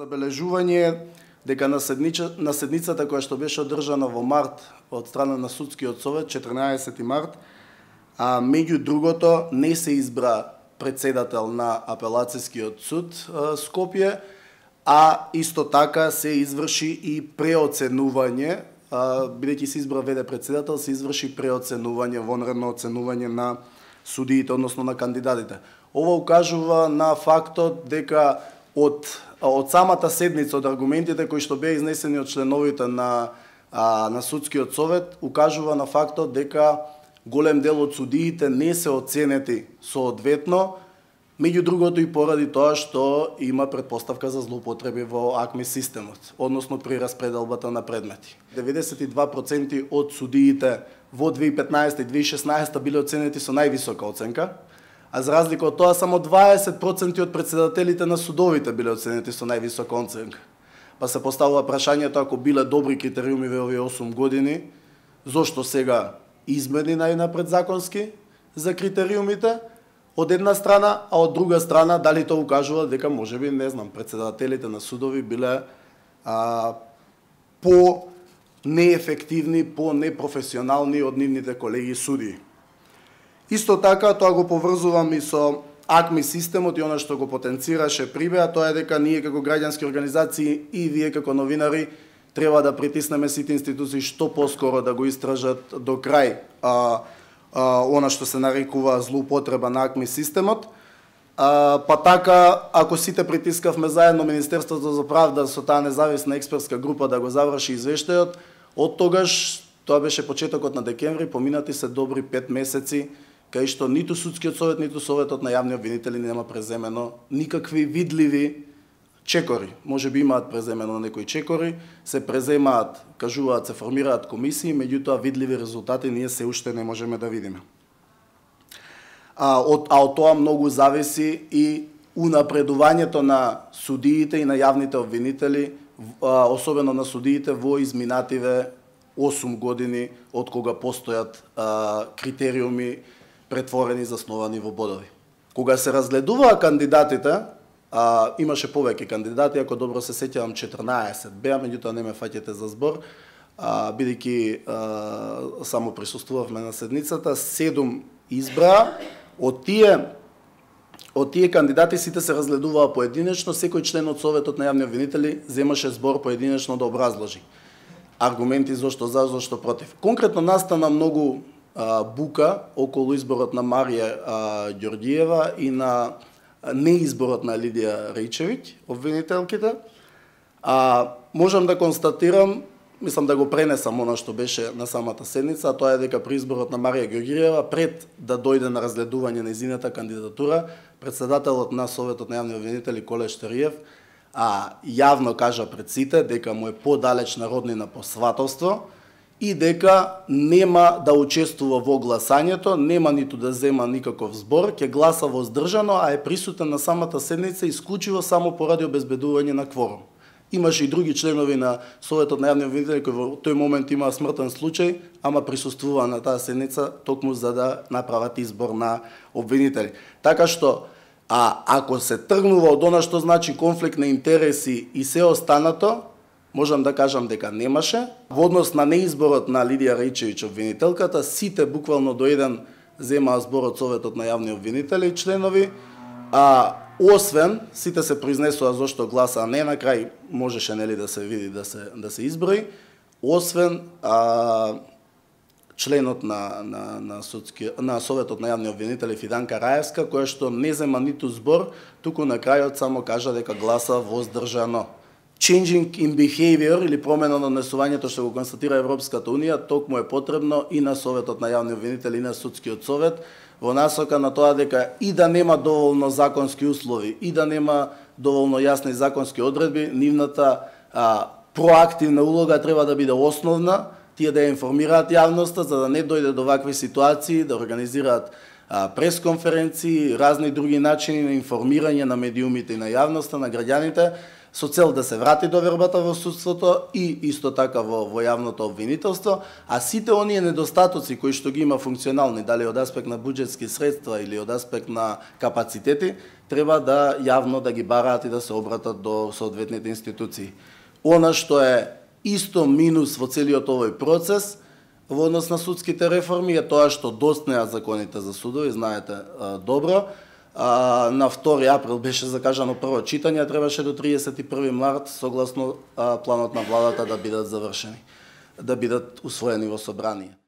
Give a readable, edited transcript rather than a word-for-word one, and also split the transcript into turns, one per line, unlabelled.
забележување дека на седницата која што беше одржана во март од страна на Судскиот совет, 14 март, меѓу другото не се избра председател на Апелацијскиот суд Скопје, а исто така се изврши и преоценување, бидејќи се избра ВД председател, се изврши преоценување, вонредно оценување на судиите, односно на кандидатите. Ова укажува на фактот дека од самата седница, од аргументите кои што беа изнесени од членовите на Судскиот совет, укажува на фактот дека голем дел од судиите не се оценети соодветно, меѓу другото и поради тоа што има претпоставка за злоупотреби во АКМИ системот, односно при распределбата на предмети. 92% од судиите во 2015 и 2016 биле оценети со највисока оценка, а за разлика од тоа само 20% од председателите на судовите биле оценети со највисока оценка. Па се поставува прашањето, ако биле добри критериуми во овие 8 години, зошто сега измени најнапред законски за критериумите од една страна, а од друга страна дали тоа укажува дека можеби, не знам, председателите на судови биле по неефективни, по непрофесионални од нивните колеги судии. Исто така, тоа го поврзувам и со АКМИ системот и она што го потенцираше Прибеа, тоа е дека ние како граѓански организации и вие како новинари треба да притиснеме сите институции што поскоро да го истражат до крај она што се нарекува злоупотреба на АКМИ системот. Па така, ако сите притискавме заедно Министерството за правда со таа независна експертска група да го заврши извештајот, од тогаш, тоа беше почетокот на декември, поминати се добри 5 месеци, кај што ниту Судскиот совет, ниту Советот на јавни обвинители нема преземено никакви видливи чекори. Може би имаат преземено некои чекори, се преземаат, кажуваат, се формираат комисии, меѓутоа видливи резултати ние се уште не можеме да видиме. Од тоа многу зависи и унапредувањето на судиите и на јавните обвинители, особено на судиите во изминативе 8 години од кога постојат критериуми претворени, засновани во бодови. Кога се разгледуваа кандидатите, имаше повеќе кандидати, ако добро се сеќавам 14 беа, меѓутоа не ме фаќате за збор, бидејќи само присуствувавме на седницата, 7 избраа. Од тие кандидати сите се разгледуваа поединечно, секој член од Советот на јавни обвинители земаше збор поединечно да образложи аргументи зошто за, зошто против. Конкретно настана многу бука околу изборот на Марија Ѓорѓиева и на неизборот на Лидија Рејчевиќ, обвинителките. Можам да констатирам, мислам да го пренесам она што беше на самата седница, а тоа е дека при изборот на Марија Ѓорѓиева, пред да дојде на разгледување нејзината кандидатура, председателот на Советот на јавни обвинители Коле Штериев јавно кажа пред сите дека му е подалечна роднина по сватовство и дека нема да учествува во гласањето, нема ниту да зема никаков збор, ќе гласа воздржано, а е присутен на самата седница исклучиво само поради обезбедување на кворум. Имаше и други членови на Советот на јавни обвинители кои во тој момент имаа смртен случај, ама присуствуваа на таа седница токму за да направат избор на обвинители. Така што, ако се тргнува од она што значи конфликт на интереси и се останато, можам да кажам дека немаше. Во однос на неизборот на Лидија Рејчевиќ, обвинителката, сите буквално до еден земаа збор од Советот на јавни обвинители членови, освен сите се произнесува зошто гласа не на крај можеше нели да се види да се изброи, освен членот на Советот на јавни обвинители Фиданка Раевска, која што не зема ниту збор, туку на крајот само кажа дека гласа воздржано. Changing in behavior или промена на однесувањето што го констатира Европската Унија, токму е потребно и на Советот на јавни обвинители и на Судскиот совет, во насока на тоа дека и да нема доволно законски услови, и да нема доволно јасни законски одредби, нивната проактивна улога треба да биде основна, тие да ја информираат јавноста, за да не дојде до вакви ситуации, да организираат пресконференции, разни други начини на информирање на медиумите и на јавноста, на граѓаните, со цел да се врати довербата во судството и исто така во јавното обвинителство, а сите оние недостатоци кои што ги има функционални, дали од аспект на буџетски средства или од аспект на капацитети, треба да јавно да ги бараат и да се обратат до соодветните институции. Она што е исто минус во целиот овој процес во однос на судските реформи е тоа што доснеа законите за судови, знаете добро. На 2 април беше закажано прво читање, требаше до 31 март согласно планот на владата да бидат завршени, да бидат усвоени во собрание.